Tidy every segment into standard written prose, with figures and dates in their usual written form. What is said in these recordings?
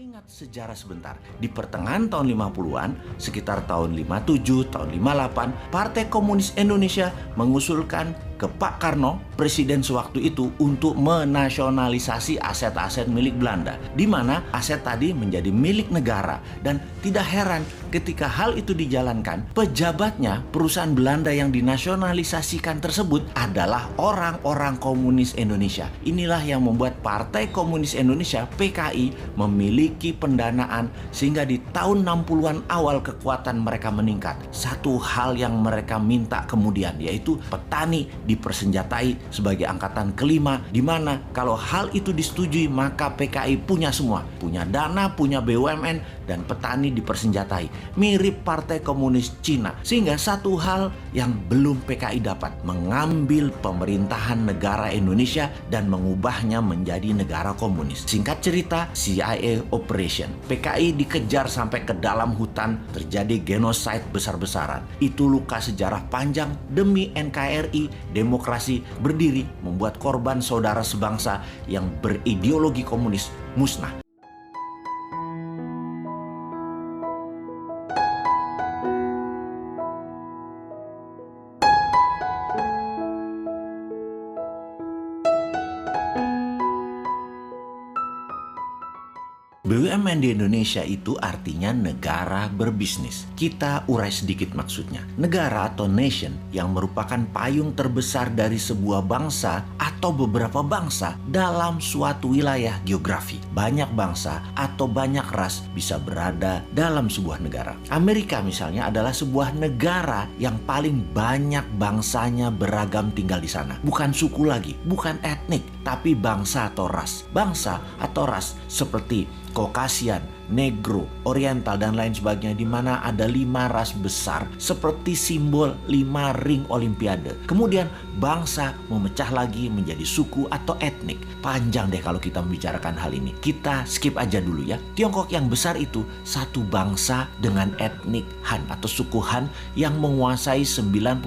Mengingat sejarah sebentar, di pertengahan tahun 50-an, sekitar tahun 57, tahun 58, Partai Komunis Indonesia mengusulkan ke Pak Karno, presiden sewaktu itu, untuk menasionalisasi aset-aset milik Belanda, di mana aset tadi menjadi milik negara. Dan tidak heran ketika hal itu dijalankan, pejabatnya, perusahaan Belanda yang dinasionalisasikan tersebut adalah orang-orang komunis Indonesia. Inilah yang membuat Partai Komunis Indonesia, PKI, memiliki pendanaan sehingga di tahun 60-an awal kekuatan mereka meningkat. Satu hal yang mereka minta kemudian yaitu petani dipersenjatai sebagai angkatan kelima, di mana kalau hal itu disetujui maka PKI punya semua, punya dana, punya BUMN, dan petani dipersenjatai. Mirip Partai Komunis Cina. Sehingga satu hal yang belum PKI dapat, mengambil pemerintahan negara Indonesia dan mengubahnya menjadi negara komunis. Singkat cerita, CIA Operation. PKI dikejar sampai ke dalam hutan, terjadi genosida besar-besaran. Itu luka sejarah panjang demi NKRI, demokrasi berdiri, membuat korban saudara sebangsa yang berideologi komunis musnah. BUMN di Indonesia itu artinya negara berbisnis. Kita urai sedikit maksudnya. Negara atau nation yang merupakan payung terbesar dari sebuah bangsa atau beberapa bangsa dalam suatu wilayah geografi. Banyak bangsa atau banyak ras bisa berada dalam sebuah negara. Amerika misalnya adalah sebuah negara yang paling banyak bangsanya beragam tinggal di sana. Bukan suku lagi, bukan etnik, tapi bangsa atau ras. Bangsa atau ras seperti Caucasian, Negro, Oriental, dan lain sebagainya, di mana ada 5 ras besar seperti simbol 5 ring Olimpiade. Kemudian bangsa memecah lagi menjadi suku atau etnik. Panjang deh kalau kita membicarakan hal ini. Kita skip aja dulu ya. Tiongkok yang besar itu satu bangsa dengan etnik Han atau suku Han yang menguasai 91%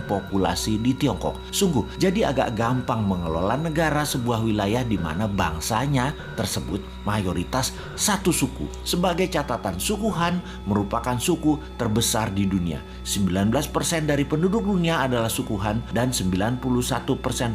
populasi di Tiongkok. Sungguh, jadi agak gampang mengelola negara sebuah wilayah di mana bangsanya tersebut mayoritas satu suku. Sebagai catatan, suku Han merupakan suku terbesar di dunia. 19% dari penduduk dunia adalah suku Han dan 91%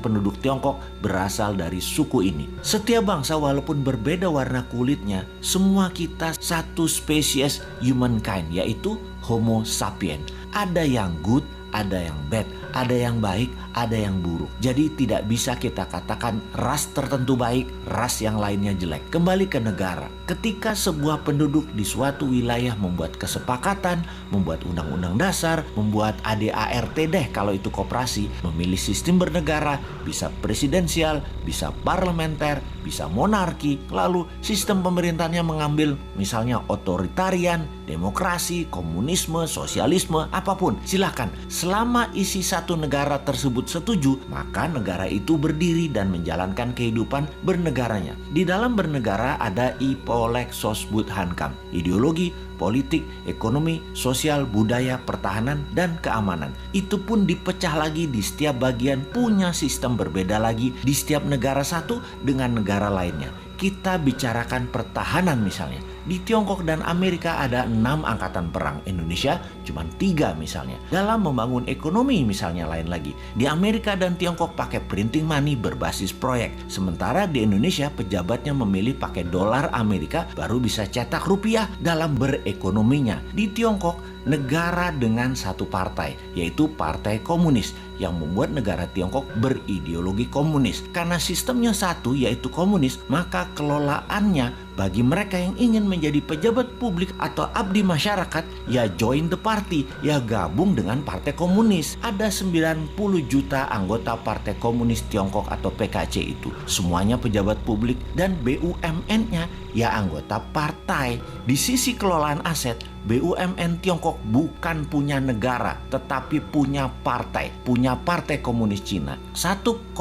penduduk Tiongkok berasal dari suku ini. Setiap bangsa walaupun berbeda warna kulitnya, semua kita satu spesies humankind, yaitu Homo sapiens. Ada yang good, ada yang bad, ada yang baik, ada yang buruk. Jadi tidak bisa kita katakan ras tertentu baik, ras yang lainnya jelek. Kembali ke negara. Ketika sebuah penduduk di suatu wilayah membuat kesepakatan, membuat undang-undang dasar, membuat ADART deh kalau itu koperasi, memilih sistem bernegara, bisa presidensial, bisa parlementer, bisa monarki, lalu sistem pemerintahnya mengambil misalnya otoritarian, demokrasi, komunisme, sosialisme, apapun. Silahkan, selama isi satu negara tersebut setuju, maka negara itu berdiri dan menjalankan kehidupan bernegaranya. Di dalam bernegara ada Ipolek Sosbud Hankam, ideologi, politik, ekonomi, sosial, budaya, pertahanan, dan keamanan. Itu pun dipecah lagi di setiap bagian, punya sistem berbeda lagi di setiap negara satu dengan negara lainnya. Kita bicarakan pertahanan misalnya. Di Tiongkok dan Amerika ada 6 angkatan perang. Indonesia cuma 3 misalnya. Dalam membangun ekonomi misalnya lain lagi. Di Amerika dan Tiongkok pakai printing money berbasis proyek. Sementara di Indonesia pejabatnya memilih pakai dolar Amerika baru bisa cetak rupiah dalam berekonominya. Di Tiongkok negara dengan satu partai, yaitu Partai Komunis, yang membuat negara Tiongkok berideologi komunis. Karena sistemnya satu, yaitu komunis, maka kelolaannya bagi mereka yang ingin menjadi pejabat publik atau abdi masyarakat, ya join the party, ya gabung dengan Partai Komunis. Ada 90 juta anggota Partai Komunis Tiongkok atau PKC itu. Semuanya pejabat publik dan BUMN-nya ya anggota partai. Di sisi kelolaan aset, BUMN Tiongkok bukan punya negara, tetapi punya partai. Punya Partai Komunis Cina. 1,5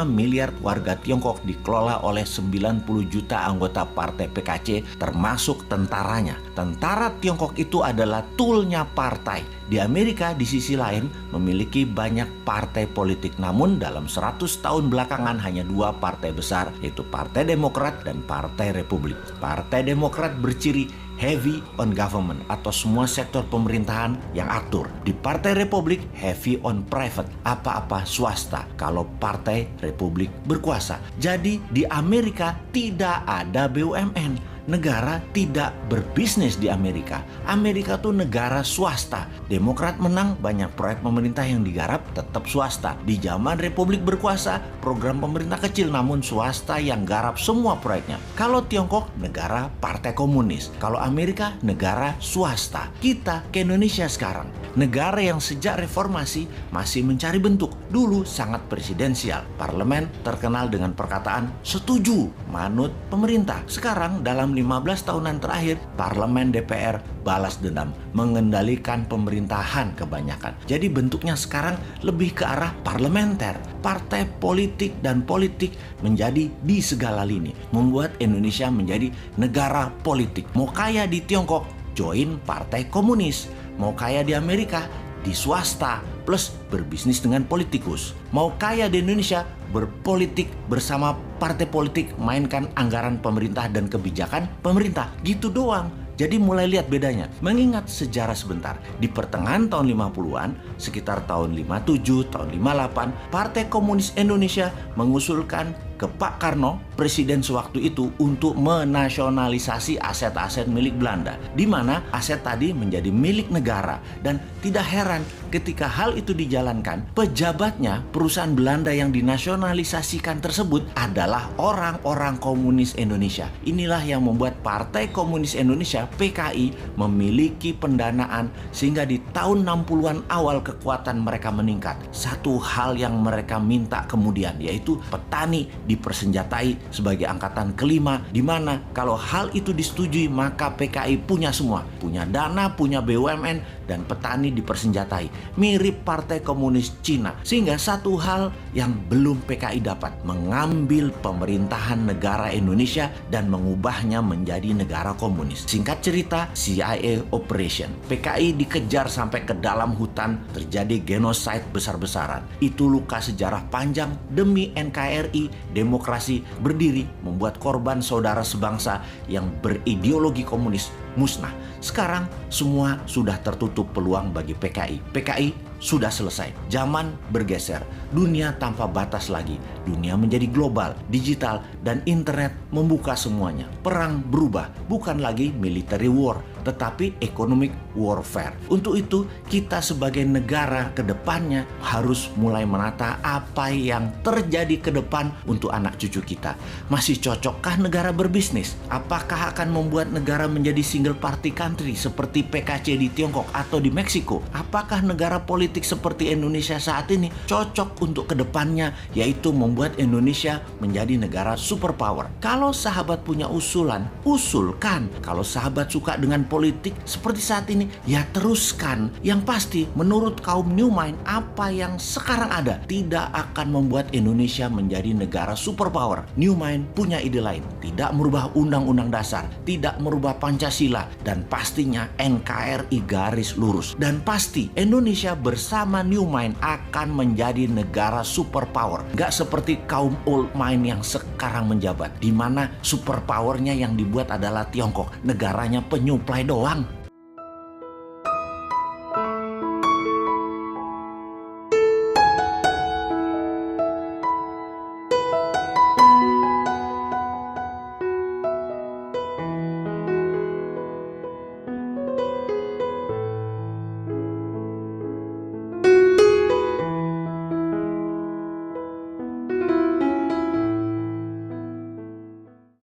miliar warga Tiongkok dikelola oleh 90 juta anggota partai PKC, termasuk tentaranya. Tentara Tiongkok itu adalah toolnya partai. Di Amerika di sisi lain memiliki banyak partai politik, namun dalam 100 tahun belakangan hanya dua partai besar, yaitu Partai Demokrat dan Partai Republik. Partai Demokrat berciri heavy on government atau semua sektor pemerintahan yang atur. Di Partai Republik heavy on private, apa-apa swasta kalau Partai Republik berkuasa. Jadi di Amerika tidak ada BUMN. Negara tidak berbisnis di Amerika. Amerika tuh negara swasta. Demokrat menang, banyak proyek pemerintah yang digarap tetap swasta. Di zaman Republik berkuasa, program pemerintah kecil namun swasta yang garap semua proyeknya. Kalau Tiongkok, negara partai komunis. Kalau Amerika, negara swasta. Kita ke Indonesia sekarang, negara yang sejak reformasi masih mencari bentuk. Dulu sangat presidensial. Parlemen terkenal dengan perkataan setuju, manut pemerintah. Sekarang dalam 15 tahunan terakhir, parlemen DPR balas dendam, mengendalikan pemerintahan kebanyakan. Jadi bentuknya sekarang lebih ke arah parlementer. Partai politik dan politik menjadi di segala lini, membuat Indonesia menjadi negara politik. Mau kaya di Tiongkok, join partai komunis. Mau kaya di Amerika, di swasta, plus berbisnis dengan politikus. Mau kaya di Indonesia, berpolitik bersama partai politik, mainkan anggaran pemerintah dan kebijakan pemerintah. Gitu doang. Jadi mulai lihat bedanya. Mengingat sejarah sebentar, di pertengahan tahun 50-an, sekitar tahun 57, tahun 58, Partai Komunis Indonesia mengusulkan ke Pak Karno, presiden sewaktu itu, untuk menasionalisasi aset-aset milik Belanda, di mana aset tadi menjadi milik negara. Dan tidak heran ketika hal itu dijalankan, pejabatnya perusahaan Belanda yang dinasionalisasikan tersebut adalah orang-orang komunis Indonesia. Inilah yang membuat Partai Komunis Indonesia PKI memiliki pendanaan sehingga di tahun 60-an awal kekuatan mereka meningkat. Satu hal yang mereka minta kemudian yaitu petani dipersenjatai sebagai angkatan kelima, di mana kalau hal itu disetujui maka PKI punya semua, punya dana, punya BUMN, dan petani dipersenjatai. Mirip Partai Komunis Cina. Sehingga satu hal yang belum PKI dapat, mengambil pemerintahan negara Indonesia dan mengubahnya menjadi negara komunis. Singkat cerita, CIA Operation. PKI dikejar sampai ke dalam hutan, terjadi genosida besar-besaran. Itu luka sejarah panjang demi NKRI, demokrasi berdiri, membuat korban saudara sebangsa yang berideologi komunis musnah. Sekarang semua sudah tertutup peluang bagi PKI. PKI sudah selesai. Zaman bergeser. Dunia tanpa batas lagi. Dunia menjadi global, digital, dan internet membuka semuanya. Perang berubah. Bukan lagi military war, tetapi economic warfare. Untuk itu, kita sebagai negara ke depannya harus mulai menata apa yang terjadi ke depan untuk anak cucu kita. Masih cocokkah negara berbisnis? Apakah akan membuat negara menjadi single party country seperti PKC di Tiongkok atau di Meksiko? Apakah negara politik seperti Indonesia saat ini cocok untuk kedepannya, yaitu membuat Indonesia menjadi negara superpower? Kalau sahabat punya usulan, usulkan. Kalau sahabat suka dengan politik seperti saat ini, ya teruskan. Yang pasti menurut kaum New Mind, apa yang sekarang ada tidak akan membuat Indonesia menjadi negara superpower. New Mind punya ide lain, tidak merubah undang-undang dasar, tidak merubah Pancasila, dan pastinya NKRI garis lurus. Dan pasti Indonesia bersama New Mind akan menjadi negara superpower. Gak seperti kaum Old Mind yang sekarang menjabat, di mana superpowernya yang dibuat adalah Tiongkok. Negaranya penyuplai doang.